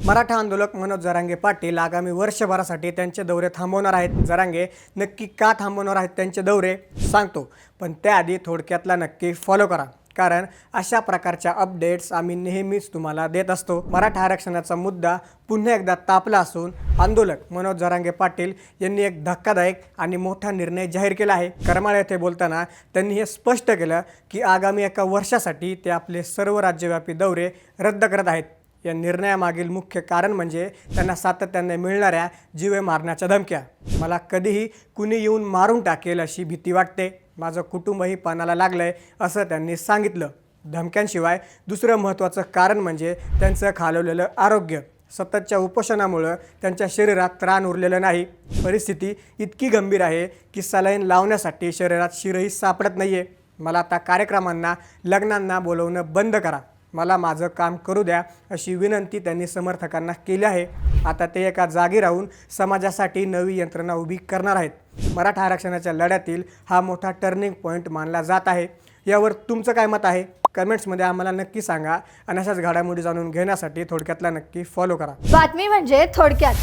मराठा आंदोलक मनोज जरांगे पाटील आगामी वर्षभरासाठी त्यांचे दौरे थांबवणार आहेत। जरांगे नक्की का थांबवणार आहेत त्यांचे दौरे सांगतो, पण त्याआधी थोडक्यातला नक्की फॉलो करा, कारण अशा प्रकारच्या अपडेट्स आम्ही नेहमीच तुम्हाला देत असतो। मराठा आरक्षणाचा मुद्दा पुन्हा एकदा तापला असून आंदोलक मनोज जरांगे पाटील यांनी एक धक्कादायक आणि मोठा निर्णय जाहीर केला आहे। करमाळ येथे बोलताना त्यांनी हे स्पष्ट केलं की आगामी एका वर्षासाठी ते आपले सर्व राज्यव्यापी दौरे रद्द करत आहेत। या निर्णयामागील मुख्य कारण म्हणजे त्यांना सातत्याने मिळणाऱ्या जीवे मारण्याच्या धमक्या। मला कधीही कुणी येऊन मारून टाकेल अशी भीती वाटते, माझं कुटुंबही पणाला लागलंय असं त्यांनी सांगितलं। धमक्यांशिवाय दुसरं महत्त्वाचं कारण म्हणजे त्यांचं खालवलेलं आरोग्य। सततच्या उपोषणामुळे त्यांच्या शरीरात त्राण उरलेलं नाही। परिस्थिती इतकी गंभीर आहे की सलाईन लावण्यासाठी शरीरात शिरही सापडत नाहीये। मला आता कार्यक्रमांना लग्नांना बोलवणं बंद करा, मला माझं काम करू द्या अशी विनंती त्यांनी समर्थकांना केली आहे। आता ते एका जागी राहून समाजासाठी नवी यंत्रणा उभी करणार आहेत। मराठा आरक्षणाच्या लढ्यातील हा मोठा टर्निंग पॉईंट मानला जात आहे। यावर तुमचं काय मत आहे कमेंट्समध्ये आम्हाला नक्की सांगा आणि अशाच घडामोडी जाणून घेण्यासाठी थोडक्यातला नक्की फॉलो करा। बातमी म्हणजे थोडक्यात।